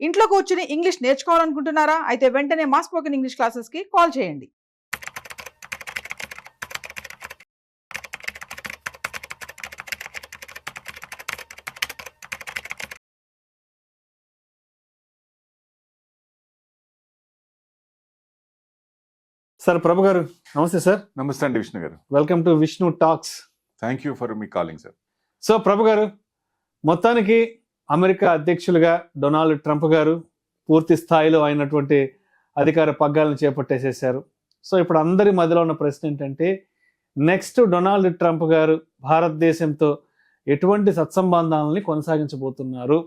ఇంట్లో కూర్చుని ఇంగ్లీష్ నేర్చుకోవాలనుకుంటున్నారా? అయితే వెంటనే మా స్పోకెన్ ఇంగ్లీష్ క్లాసెస్కి కాల్ చేయండి. సార్ ప్రభు గారు నమస్తే సార్. నమస్తే అండి Vishnu garu. Welcome to Vishnu talks. Thank you for me calling sir. So Prabhu garu, మొత్తానికి అమెరికా అధ్యక్షులుగా డొనాల్డ్ ట్రంప్ గారు పూర్తి స్థాయిలో అయినటువంటి అధికార పగ్గాలను చేపట్టేసేసారు. సో ఇప్పుడు అందరి మధ్యలో ఉన్న ప్రశ్న ఏంటంటే, నెక్స్ట్ డొనాల్డ్ ట్రంప్ గారు భారతదేశంతో ఎటువంటి సత్సంబంధాలని కొనసాగించబోతున్నారు?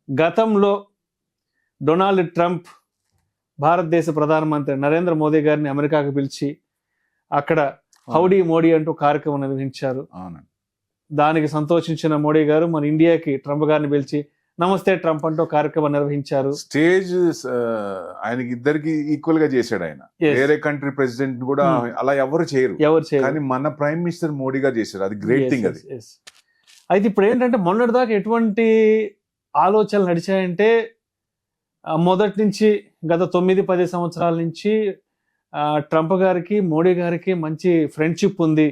గతంలో డొనాల్డ్ ట్రంప్ భారతదేశ ప్రధానమంత్రి నరేంద్ర మోదీ గారిని అమెరికాకు పిలిచి అక్కడ హౌడీ మోడీ అంటూ కార్యక్రమం నిర్వహించారు. దానికి సంతోషించిన మోడీ గారు మన ఇండియాకి ట్రంప్ గారిని పిలిచి నమస్తే ట్రంప్ అంటూ కార్యక్రమం నిర్వహించారు. స్టేజ్ ఆయనకి ఇద్దరికి ఈక్వల్ గా చేశాడు ఆయన. వేరే కంట్రీ ప్రెసిడెంట్ కూడా అలా ఎవరు చేయరు, కానీ మన ప్రైమ్ మినిస్టర్ మోడీ గారు చేశారు. అది గ్రేట్ థింగ్. అది అయితే ఇప్పుడు ఏంటంటే, మొన్నటిదాకా ఎటువంటి ఆలోచనలు నడిచాయంటే, మొదటి నుంచి గత 9-10 సంవత్సరాల నుంచి ట్రంప్ గారికి మోడీ గారికి మంచి ఫ్రెండ్షిప్ ఉంది,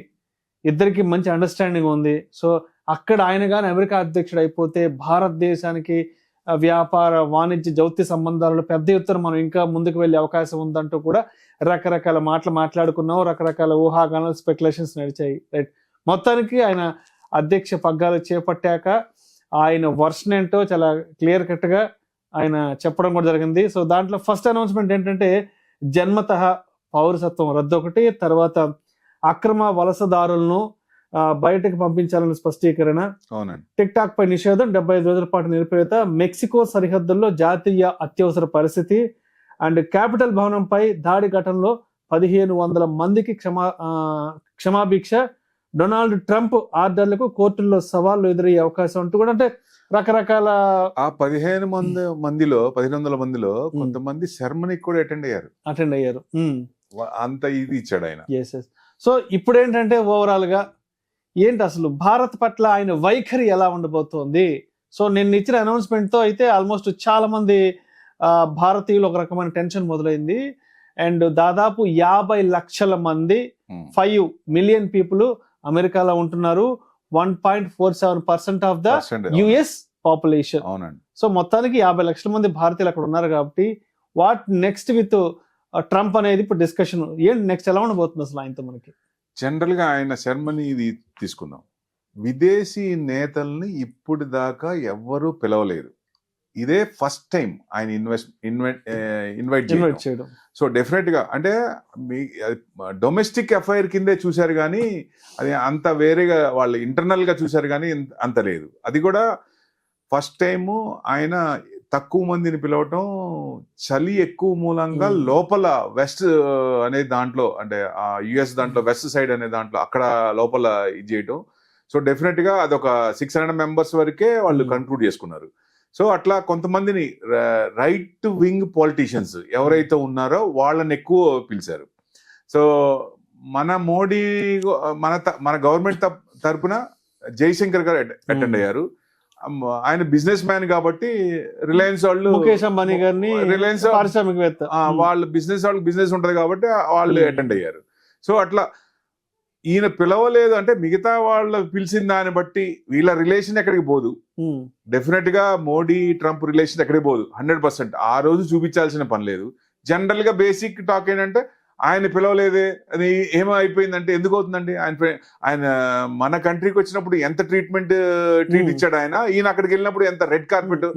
ఇద్దరికి మంచి అండర్స్టాండింగ్ ఉంది. సో అక్కడ ఆయన కానీ అమెరికా అధ్యక్షుడు అయిపోతే భారతదేశానికి వ్యాపార వాణిజ్య దౌత్య సంబంధాలలో పెద్ద ఎత్తున మనం ఇంకా ముందుకు వెళ్ళే అవకాశం ఉందంటూ కూడా రకరకాల మాటలు మాట్లాడుకున్నాం, రకరకాల ఊహాగానాలు, స్పెక్యులేషన్స్ నడిచాయి. రైట్, మొత్తానికి ఆయన అధ్యక్ష పగ్గాలు చేపట్టాక ఆయన వర్షన్ ఏంటో చాలా క్లియర్ కట్గా ఆయన చెప్పడం కూడా జరిగింది. సో దాంట్లో ఫస్ట్ అనౌన్స్మెంట్ ఏంటంటే, జన్మతః పౌరసత్వం రద్దు ఒకటి, తర్వాత అక్రమ వలసదారులను బయటకు పంపించాలన్న స్పష్టీకరణ, టిక్ టాక్ పై నిషేధం, 75 రోజుల పాటు నిలిపివేత, మెక్సికో సరిహద్దుల్లో జాతీయ అత్యవసర పరిస్థితి, అండ్ క్యాపిటల్ భవనంపై దాడి ఘటనలో 1500 మందికి క్షమాభిక్ష, డొనాల్డ్ ట్రంప్ ఆర్డర్లకు కోర్టుల్లో సవాళ్లు ఎదురయ్యే అవకాశం అంటూ కూడా, అంటే రకరకాల ఆ 1500 మందిలో కొంతమంది సెరమనీకి కూడా అటెండ్ అయ్యారు. అంత ఇది ఇచ్చాడు ఆయన. సో ఇప్పుడు ఏంటంటే, ఓవరాల్ గా ఏంటి అసలు భారత్ పట్ల ఆయన వైఖరి ఎలా ఉండబోతోంది? సో నిన్న ఇచ్చిన అనౌన్స్మెంట్ తో అయితే ఆల్మోస్ట్ చాలా మంది భారతీయులు ఒక రకమైన టెన్షన్ మొదలైంది. అండ్ దాదాపు 50 లక్షల మంది 5 మిలియన్ పీపుల్ అమెరికాలో ఉంటున్నారు. 1.47% of the US population. So మొత్తానికి 50 లక్షల మంది భారతీయులు అక్కడ ఉన్నారు కాబట్టి, వాట్ నెక్స్ట్ విత్ ట్రంప్ అనేది ఇప్పుడు డిస్కషన్. ఏంటి నెక్స్ట్ ఎలా ఉండబోతుంది అసలు ఆయనతో? మనకి జనరల్ గా ఆయన సెరమనీ ఇది తీసుకుందాం. విదేశీ నేతల్ని ఇప్పుడు దాకా ఎవ్వరూ పిలవలేదు. ఇదే ఫస్ట్ టైం ఆయన ఇన్వైట్ చేయడం. సో డెఫినెట్ గా అంటే మీ డొమెస్టిక్ అఫైర్ కిందే చూశారు, కానీ అది అంత వేరేగా వాళ్ళు ఇంటర్నల్ గా చూశారు, కానీ అంత లేదు. అది కూడా ఫస్ట్ టైము ఆయన తక్కువ మందిని పిలవటం, చలి ఎక్కువ మూలంగా లోపల వెస్ట్ అనే దాంట్లో, అంటే ఆ యుఎస్ దాంట్లో వెస్ట్ సైడ్ అనే దాంట్లో అక్కడ లోపల ఇది చేయటం. సో డెఫినెట్ గా అదొక 600 మెంబర్స్ వరకే వాళ్ళు కన్క్లూడ్ చేసుకున్నారు. సో అట్లా కొంతమందిని రైట్ వింగ్ పొలిటీషియన్స్ ఎవరైతే ఉన్నారో వాళ్ళని ఎక్కువ పిలిచారు. సో మన మోడీ మన గవర్నమెంట్ తరపున జైశంకర్ గారు అటెండ్ అయ్యారు. ఆయన బిజినెస్ మ్యాన్ కాబట్టి రిలయన్స్ వాళ్ళు, ముఖేష్ అంబానీ గారిని, రిలయన్స్ పారిశ్రామికవేత్త, వాళ్ళ వాళ్ళకి బిజినెస్ ఉంటది కాబట్టి వాళ్ళు అటెండ్ అయ్యారు. సో అట్లా ఈయన పిలవలేదు అంటే మిగతా వాళ్ళు పిలిచిన దాన్ని బట్టి వీళ్ళ రిలేషన్ ఎక్కడికి పోదు. డెఫినెట్ గా మోడీ ట్రంప్ రిలేషన్ ఎక్కడికి పోదు. 100% ఆ రోజు చూపించాల్సిన పని లేదు. జనరల్ గా బేసిక్ టాక్ ఏంటంటే, ఆయన పిలవలేదే అది ఏమైపోయిందంటే ఎందుకు అవుతుందండి? ఆయన మన కంట్రీకి వచ్చినప్పుడు ఎంత ట్రీట్ ఇచ్చాడు ఆయన. ఈయన అక్కడికి వెళ్ళినప్పుడు ఎంత red carpet.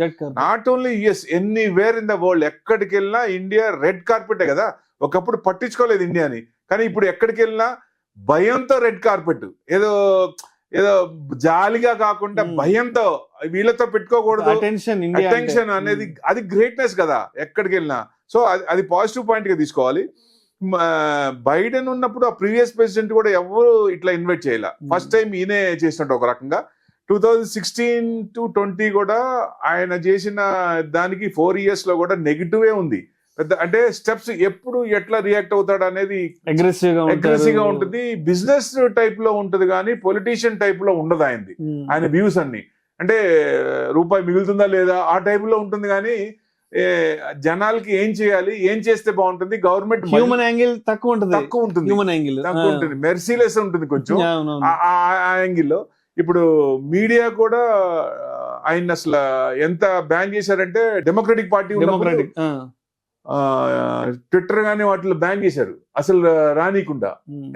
Not only US, anywhere in the world ఎక్కడికి వెళ్ళినా ఇండియా రెడ్ కార్పెటే కదా. ఒకప్పుడు పట్టించుకోలేదు ఇండియాని, కానీ ఇప్పుడు ఎక్కడికి వెళ్ళినా భయంతో రెడ్ కార్పెట్. ఏదో జాలిగా కాకుండా భయంతో, వీళ్ళతో పెట్టుకోకూడదు అటెన్షన్ అనేది, అది గ్రేట్నెస్ కదా ఎక్కడికి వెళ్ళినా. సో అది పాజిటివ్ పాయింట్ గా తీసుకోవాలి. బైడెన్ ఉన్నప్పుడు ఆ ప్రీవియస్ ప్రెసిడెంట్ కూడా ఎవరు ఇట్లా ఇన్వైట్ చేయాల. ఫస్ట్ టైం ఈయనే చేసినట్టు ఒక రకంగా. 2016 to 20 కూడా ఆయన చేసిన దానికి 4 years లో కూడా నెగిటివే ఉంది. అంటే స్టెప్స్ ఎప్పుడు ఎట్లా రియాక్ట్ అవుతాడు అనేది అగ్రెసివ్ గా ఉంటుంది. బిజినెస్ టైప్ లో ఉంటుంది, కానీ పొలిటీషియన్ టైప్ లో ఉండదు ఆయనది. ఆయన వ్యూస్ అన్ని అంటే రూపాయి మిగులుతుందా లేదా ఆ టైప్ లో ఉంటుంది కానీ జనాలకి ఏం చేయాలి, ఏం చేస్తే బాగుంటుంది, గవర్నమెంట్ హ్యూమన్ యాంగిల్ తక్కువ ఉంటుంది, తక్కువ ఉంటుంది, హ్యూమన్ యాంగిల్ తక్కువ ఉంటుంది, మెర్సీలెస్ ఉంటుంది కొంచెం ఆ యాంగిల్లో. ఇప్పుడు మీడియా కూడా ఆయన అసలు ఎంత బ్యాన్ చేశారంటే డెమోక్రటిక్ పార్టీ ట్విట్టర్ గానీ వాటిలో బ్యాన్ చేశారు అసలు రానీకుండా,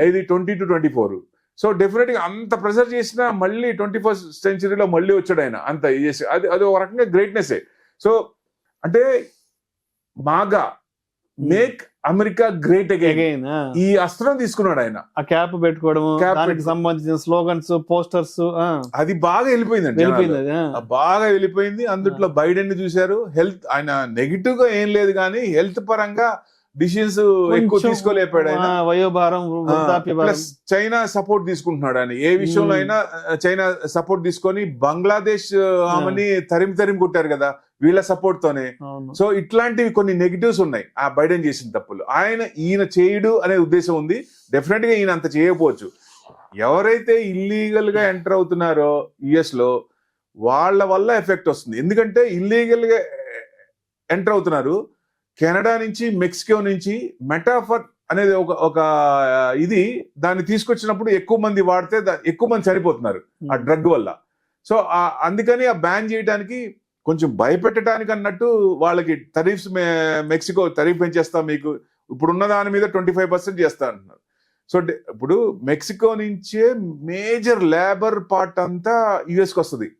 ఇది 20 to 24. సో డెఫినెట్ గా అంత ప్రెజర్ చేసినా మళ్ళీ 21st centuryలో మళ్ళీ వచ్చాడు ఆయన, అంత చేసి అది ఒక రకంగా గ్రేట్నెస్. సో అంటే మాగా మేక్ అమెరికా గ్రేట్ అగైన్ ఈ అస్త్రం తీసుకున్నాడు ఆయన. ఆ క్యాప్ పెట్టుకోవడం, దానికి సంబంధించిన స్లోగన్స్, పోస్టర్స్, అది బాగా వెళ్ళిపోయింది, బాగా వెళ్ళిపోయింది. అందుట్లో బైడెన్ ని చూశారు, హెల్త్ ఆయన నెగిటివ్ గా ఏం లేదు కానీ హెల్త్ పరంగా డిసిషన్స్ ఎక్కువ తీసుకోలేపాడు ఆయన. వయోభారం, ప్లస్ చైనా సపోర్ట్ తీసుకుంటున్నాడు ఆయన, ఏ విషయంలో అయినా చైనా సపోర్ట్ తీసుకొని బంగ్లాదేశ్ ఆమెని తరిమి కొట్టారు కదా వీళ్ళ సపోర్ట్ తోనే. సో ఇట్లాంటివి కొన్ని నెగిటివ్స్ ఉన్నాయి ఆ బైడెన్ చేసిన తప్పులు. ఈయన చేయడు అనే ఉద్దేశం ఉంది, డెఫినెట్ గా ఈయన అంత చేయకపోవచ్చు. ఎవరైతే ఇల్లీగల్ గా ఎంటర్ అవుతున్నారో యుఎస్ లో వాళ్ళ వల్ల ఎఫెక్ట్ వస్తుంది, ఎందుకంటే ఇల్లీగల్ గా ఎంటర్ అవుతున్నారు. కెనడా నుంచి, మెక్సికో నుంచి మెటాఫర్ అనేది ఒక ఇది దాన్ని తీసుకొచ్చినప్పుడు ఎక్కువ మంది వాడితే ఎక్కువ మంది చనిపోతున్నారు ఆ డ్రగ్ వల్ల. సో అందుకని ఆ బ్యాన్ చేయడానికి కొంచెం భయపెట్టడానికి అన్నట్టు వాళ్ళకి టరీఫ్స్, మెక్సికో టరీఫ్ పెంచేస్తా మీకు, ఇప్పుడున్న దాని మీద 25% చేస్తా అంటున్నారు. సో ఇప్పుడు మెక్సికో నుంచే మేజర్ లేబర్ పార్ట్ అంతా యుఎస్కి వస్తుంది.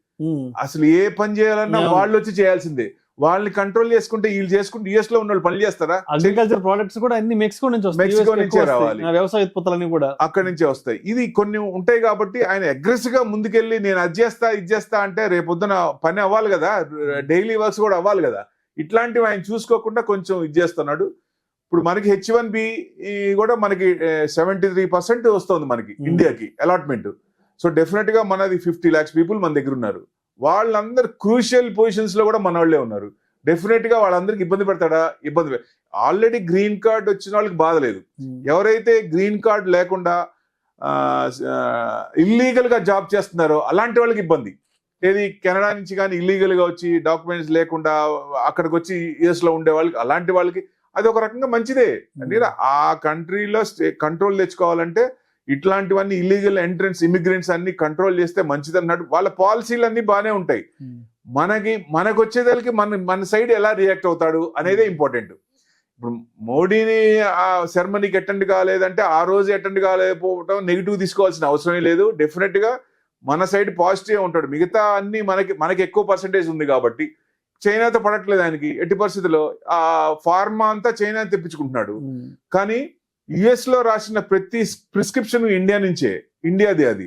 అసలు ఏ పని చేయాలన్నా వాళ్ళు వచ్చి చేయాల్సిందే. వాళ్ళని కంట్రోల్ చేసుకుంటే వీళ్ళు చేసుకుంటే యుఎస్ లో ఉన్న వాళ్ళు పని చేస్తారా? అగ్రికల్చర్ ప్రొడక్ట్స్ కూడా అన్ని మెక్సికో నుంచే రావాలి, వ్యవసాయ ఉత్పత్తులన్నీ కూడా అక్కడి నుంచే వస్తాయి. ఇది కొన్ని ఉంటాయి కాబట్టి ఆయన అగ్రెసివ్ గా ముందుకెళ్ళి నేను అది చేస్తా ఇది చేస్తా అంటే రేపొద్దున పని అవ్వాలి కదా, డైలీ వర్క్స్ కూడా అవ్వాలి కదా. ఇట్లాంటివి ఆయన చూసుకోకుండా కొంచెం ఇది చేస్తున్నాడు. ఇప్పుడు మనకి H1B కూడా మనకి 73% వస్తుంది మనకి ఇండియాకి అలాట్మెంట్. సో డెఫినెట్ గా మనది 50 lakhs పీపుల్ మన దగ్గర ఉన్నారు. వాళ్ళందరూ క్రూషియల్ పొజిషన్స్ లో కూడా మన వాళ్ళే ఉన్నారు. డెఫినెట్ గా వాళ్ళందరికి ఇబ్బంది పెడతాడా? ఇబ్బంది. ఆల్రెడీ గ్రీన్ కార్డ్ వచ్చిన వాళ్ళకి బాధ లేదు. ఎవరైతే గ్రీన్ కార్డ్ లేకుండా ఇల్లీగల్ గా జాబ్ చేస్తున్నారో అలాంటి వాళ్ళకి ఇబ్బంది. ఏది కెనడా నుంచి కానీ ఇల్లీగల్ గా వచ్చి డాక్యుమెంట్స్ లేకుండా అక్కడికి వచ్చి యుఎస్ లో ఉండే వాళ్ళకి, అలాంటి వాళ్ళకి అది ఒక రకంగా మంచిదే. అంటే ఆ కంట్రీలో కంట్రోల్ తెచ్చుకోవాలంటే ఇట్లాంటివన్నీ ఇల్లీగల్ ఎంట్రన్స్ ఇమిగ్రెంట్స్ అన్ని కంట్రోల్ చేస్తే మంచిది అన్నాడు. వాళ్ళ పాలసీలు అన్ని బాగానే ఉంటాయి. మనకు వచ్చేదానికి మన సైడ్ ఎలా రియాక్ట్ అవుతాడు అనేదే ఇంపార్టెంట్. ఇప్పుడు మోడీని ఆ సెరమనీకి అటెండ్ కాలేదంటే ఆ రోజు అటెండ్ కాలేకపోవడం నెగిటివ్ తీసుకోవాల్సిన అవసరమే లేదు. డెఫినెట్ గా మన సైడ్ పాజిటివ్ ఉంటాడు. మిగతా అన్ని మనకి ఎక్కువ పర్సెంటేజ్ ఉంది కాబట్టి చైనాతో పడట్లేదు ఆయనకి ఎట్టి పరిస్థితుల్లో. ఆ ఫార్మా అంతా చైనా తెప్పించుకుంటున్నాడు. కానీ యుఎస్ లో రాసిన ప్రతి ప్రిస్క్రిప్షన్ ఇండియాదే అది.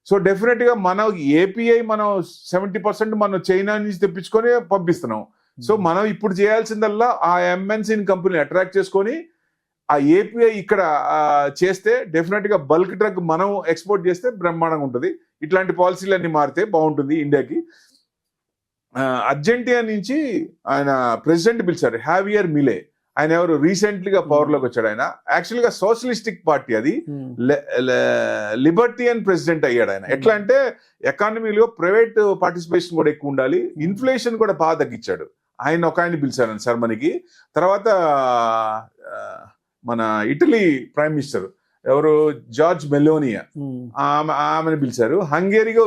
సో డెఫినెట్ గా మన ఏపీఐ మనం 70% మనం చైనా నుంచి తెప్పించుకొని పంపిస్తున్నాం. సో మనం ఇప్పుడు చేయాల్సిందల్లా ఆ ఎంఎన్సీ కంపెనీ అట్రాక్ట్ చేసుకొని ఆ ఏపీఐ ఇక్కడ చేస్తే డెఫినెట్ గా బల్క్ డ్రగ్ మనం ఎక్స్పోర్ట్ చేస్తే బ్రహ్మాండంగా ఉంటుంది. ఇట్లాంటి పాలసీలు అన్ని మారితే బాగుంటుంది ఇండియాకి. అర్జెంటీనా నుంచి ఆయన ప్రెసిడెంట్ పిలిచారు, హ్యావియర్ మిలే. ఆయన ఎవరు? రీసెంట్లీగా పవర్ లోకి వచ్చాడు. ఆయన యాక్చువల్ గా సోషలిస్టిక్ పార్టీ, అది లిబర్టియన్ ప్రెసిడెంట్ అయ్యాడు ఆయన. ఎట్లా అంటే ఎకానమీలో ప్రైవేట్ పార్టిసిపేషన్ కూడా ఎక్కువ ఉండాలి, ఇన్ఫ్లేషన్ కూడా బాగా తగ్గించాడు. ఆయన పిలిచారు సెరమనీకి. తర్వాత మన ఇటలీ ప్రైమ్ మినిస్టర్ ఎవరు? జార్జ్ మెలోనియా, ఆమెను పిలిచారు. హంగేరీలో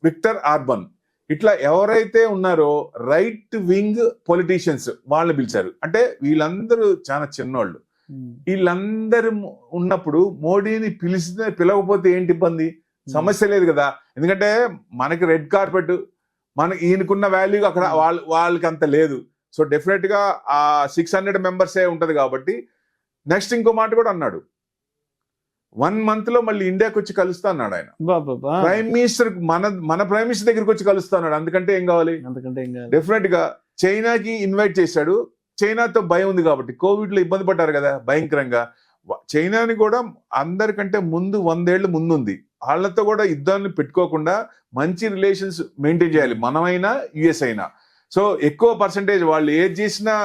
విక్టర్ ఆర్బన్. ఇట్లా ఎవరైతే ఉన్నారో రైట్ వింగ్ పొలిటీషియన్స్ వాళ్ళని పిలిచారు. అంటే వీళ్ళందరూ చాలా చిన్నోళ్ళు. వీళ్ళందరూ ఉన్నప్పుడు మోడీని పిలవకపోతే ఏంటి ఇబ్బంది? సమస్య లేదు కదా. ఎందుకంటే మనకి రెడ్ కార్పెట్, ఈయనకున్న వాల్యూ అక్కడ వాళ్ళకి అంత లేదు. సో డెఫినెట్ గా ఆ 600 మెంబర్సే ఉంటది కాబట్టి. నెక్స్ట్ ఇంకో మాట కూడా అన్నాడు, 1 month లో మళ్ళీ ఇండియాకి వచ్చి కలుస్తా అన్నాడు ఆయన. ప్రైమ్ మినిస్టర్ మన ప్రైమ్ మినిస్టర్ దగ్గరికి వచ్చి కలుస్తా అన్నాడు. అందుకంటే ఏం కావాలి? డెఫినెట్ గా చైనాకి ఇన్వైట్ చేశాడు. చైనాతో భయం ఉంది కాబట్టి, కోవిడ్ లో ఇబ్బంది పడ్డారు కదా భయంకరంగా. చైనాని కూడా అందరికంటే ముందు 100 ఏళ్లు ముందుంది. వాళ్ళతో కూడా యుద్ధాన్ని పెట్టుకోకుండా మంచి రిలేషన్స్ మెయింటైన్ చేయాలి, మనమైనా యుఎస్ అయినా. సో ఎక్కువ పర్సంటేజ్ వాళ్ళు ఏది చేసినా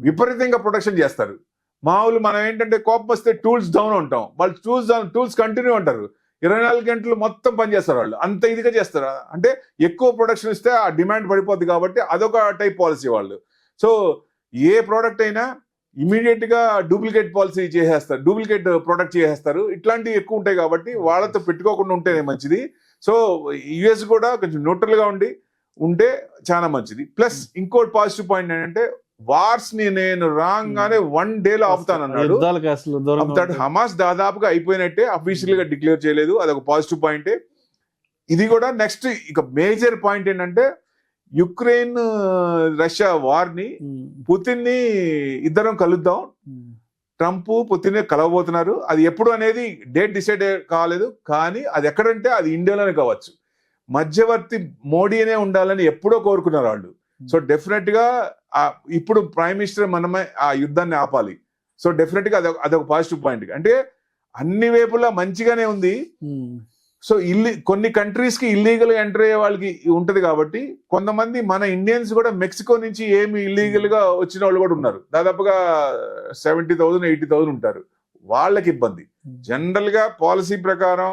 విపరీతంగా ప్రొటెక్షన్ చేస్తారు. మామూలు మనం ఏంటంటే కోపం వస్తే టూల్స్ డౌన్ ఉంటాం, వాళ్ళు టూల్స్ కంటిన్యూ అంటారు. 24 గంటలు మొత్తం పనిచేస్తారు వాళ్ళు, అంత ఇదిగా చేస్తారు. అంటే ఎక్కువ ప్రొడక్షన్ ఇస్తే ఆ డిమాండ్ పడిపోద్ది కాబట్టి అదొక టైప్ పాలసీ వాళ్ళు. సో ఏ ప్రోడక్ట్ అయినా ఇమీడియట్ గా డూప్లికేట్ పాలసీ చేసేస్తారు, డూప్లికేట్ ప్రొడక్ట్ చేసేస్తారు. ఇట్లాంటివి ఎక్కువ ఉంటాయి కాబట్టి వాళ్ళతో పెట్టుకోకుండా ఉంటేనే మంచిది. సో యుఎస్ కూడా కొంచెం న్యూట్రల్ గా ఉంటే చాలా మంచిది. ప్లస్ ఇంకోటి పాజిటివ్ పాయింట్ ఏంటంటే వార్స్ ని నేను రాగానే 1 డేలో ఆపుతానన్నాడు. యుద్ధాలకు అసలు దూరంగా ఆపుతాడు. హమాస్ దాదాపుగా అయిపోయినట్టే, అఫీషియల్ గా డిక్లేర్ చేయలేదు, అదొక పాజిటివ్ పాయింటే. ఇది కూడా నెక్స్ట్ ఇక మేజర్ పాయింట్ ఏంటంటే యుక్రెయిన్ రష్యా వార్ ని, పుతిన్ ని ఇద్దరం కలుద్దాం, ట్రంప్ పుతిన్ కలవబోతున్నారు. అది ఎప్పుడు అనేది డేట్ డిసైడ్ కాలేదు, కానీ అది ఎక్కడంటే అది ఇండియాలోనే కావచ్చు. మధ్యవర్తి మోడీనే ఉండాలని ఎప్పుడో కోరుకున్నారు వాళ్ళు. సో డెఫినెట్ గా ఇప్పుడు ప్రైమ్ మినిస్టర్ మనమే ఆ యుద్ధాన్ని ఆపాలి. సో డెఫినెట్ గా అదొక పాజిటివ్ పాయింట్. అంటే అన్ని వైపులా మంచిగానే ఉంది. సో కొన్ని కంట్రీస్ కి ఇల్లీగల్ గా ఎంటర్ అయ్యే వాళ్ళకి ఉంటది కాబట్టి, కొంతమంది మన ఇండియన్స్ కూడా మెక్సికో నుంచి ఏమి ఇల్లీగల్ గా వచ్చిన వాళ్ళు కూడా ఉన్నారు. దాదాపుగా 70,000 80,000 ఉంటారు. వాళ్ళకి ఇబ్బంది. జనరల్ గా పాలసీ ప్రకారం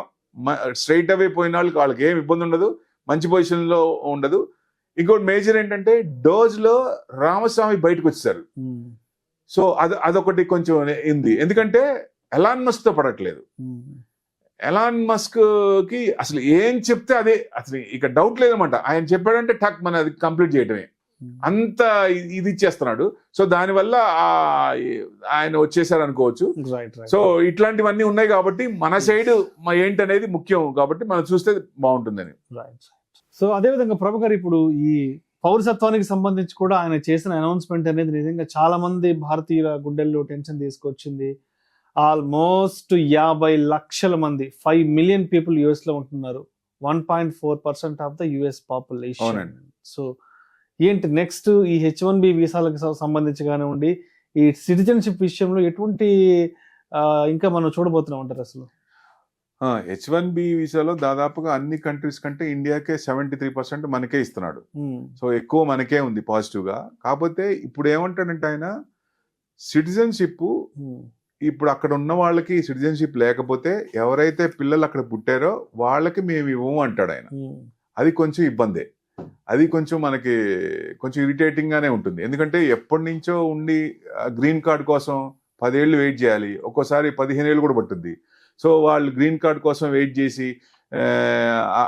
స్ట్రైట్ అవే పోయిన వాళ్ళకి ఏమి ఇబ్బంది ఉండదు, మంచి పొజిషన్ లో ఉండదు. ఇంకోటి మేజర్ ఏంటంటే డోజ్ లో రామస్వామి బయటకు వచ్చారు. సో అదొకటి కొంచెం ఉంది. ఎందుకంటే ఎలాన్ మస్క్ తో పడట్లేదు. ఎలాన్ మస్క్ కి అసలు ఏం చెప్తే అదే, అసలు ఇక డౌట్ లేదన్నమాట. ఆయన చెప్పాడంటే టక్ మన అది కంప్లీట్ చేయటమే, అంత ఇది ఇచ్చేస్తున్నాడు. సో దానివల్ల ఆయన వచ్చేసారు అనుకోవచ్చు. సో ఇట్లాంటివన్నీ ఉన్నాయి కాబట్టి మన సైడ్ ఏంటనేది ముఖ్యం కాబట్టి మనం చూస్తే బాగుంటుందని. సో అదేవిధంగా ప్రభు గారు, ఇప్పుడు ఈ పౌరసత్వానికి సంబంధించి కూడా ఆయన చేసిన అనౌన్స్మెంట్ అనేది నిజంగా చాలా మంది భారతీయుల గుండెల్లో టెన్షన్ తీసుకొచ్చింది. ఆల్మోస్ట్ 50 లక్షల మంది, 5 మిలియన్ పీపుల్ యుఎస్ లో ఉంటున్నారు. 1.4% of the US population. So ఏంటి నెక్స్ట్ ఈ H1B వీసాలకు సంబంధించి కానివ్వండి, ఈ సిటిజన్షిప్ విషయంలో ఎటువంటి ఇంకా మనం చూడబోతున్నాం అంటారు అసలు? H1B వీసాలో దాదాపుగా అన్ని కంట్రీస్ కంటే ఇండియాకే 73% మనకే ఇస్తున్నాడు. సో ఎక్కువ మనకే ఉంది పాజిటివ్ గా. కాకపోతే ఇప్పుడు ఏమంటాడంటే ఆయన సిటిజన్షిప్, ఇప్పుడు అక్కడ ఉన్న వాళ్ళకి సిటిజన్షిప్ లేకపోతే ఎవరైతే పిల్లలు అక్కడ పుట్టారో వాళ్ళకి మేము ఇవ్వము అంటాడు ఆయన. అది కొంచెం ఇబ్బందే. అది కొంచెం మనకి కొంచెం ఇరిటేటింగ్ గానే ఉంటుంది. ఎందుకంటే ఎప్పటి నుంచో ఉండి గ్రీన్ కార్డ్ కోసం 10 ఏళ్ళు వెయిట్ చేయాలి, ఒక్కోసారి 15 ఏళ్ళు కూడా పట్టుద్ది. సో వాళ్ళు గ్రీన్ కార్డ్ కోసం వెయిట్ చేసి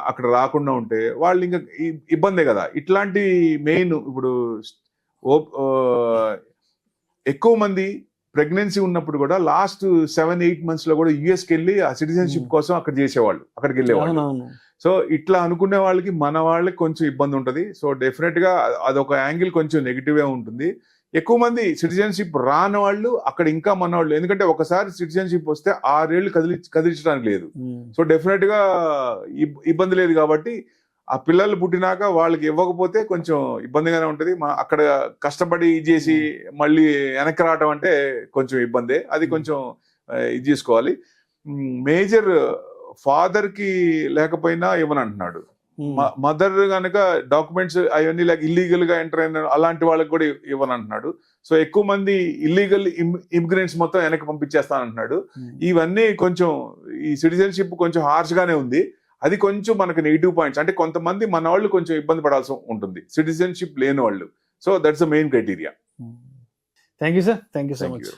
అక్కడ రాకుండా ఉంటే వాళ్ళు ఇంకా ఇబ్బందే కదా. ఇట్లాంటి మెయిన్ ఇప్పుడు ఎక్కువ మంది ప్రెగ్నెన్సీ ఉన్నప్పుడు కూడా లాస్ట్ 7-8 months లో కూడా యుఎస్కి వెళ్ళి ఆ సిటిజన్షిప్ కోసం అక్కడ చేసేవాళ్ళు, అక్కడికి వెళ్ళేవాళ్ళు. సో ఇట్లా అనుకునే వాళ్ళకి మన వాళ్ళకి కొంచెం ఇబ్బంది ఉంటుంది. సో డెఫినెట్ గా అదొక యాంగిల్ కొంచెం నెగిటివే ఉంటుంది. ఎక్కువ మంది సిటిజన్షిప్ రాని వాళ్ళు అక్కడ ఇంకా మన వాళ్ళు, ఎందుకంటే ఒకసారి సిటిజన్షిప్ వస్తే 6 ఏళ్ళు కదిలించడానికి లేదు. సో డెఫినెట్ గా ఇబ్బంది లేదు కాబట్టి ఆ పిల్లలు పుట్టినాక వాళ్ళకి ఇవ్వకపోతే కొంచెం ఇబ్బందిగానే ఉంటుంది. అక్కడ కష్టపడి చేసి మళ్ళీ వెనక్కి రావటం అంటే కొంచెం ఇబ్బందే. అది కొంచెం ఇది చేసుకోవాలి. మేజర్ ఫాదర్ కి లేకపోయినా ఇవ్వనంటున్నాడు. మదర్ కనుక డాక్యుమెంట్స్ అవన్నీ లైక్ ఇల్లీగల్ గా ఎంటర్ అయిన అలాంటి వాళ్ళకి కూడా ఇవ్వనంటున్నాడు. సో ఎక్కువ మంది ఇల్లీగల్ ఇమిగ్రెంట్స్ మొత్తం వెనక్కి పంపించేస్తానంటున్నాడు. ఇవన్నీ కొంచెం ఈ సిటిజన్షిప్ కొంచెం హార్ష్ గానే ఉంది. అది కొంచెం మనకు నెగిటివ్ పాయింట్స్. అంటే కొంతమంది మన వాళ్ళు కొంచెం ఇబ్బంది పడాల్సి ఉంటుంది సిటిజన్షిప్ లేని వాళ్ళు. So that's the main criteria. Thank you sir, thank you so much.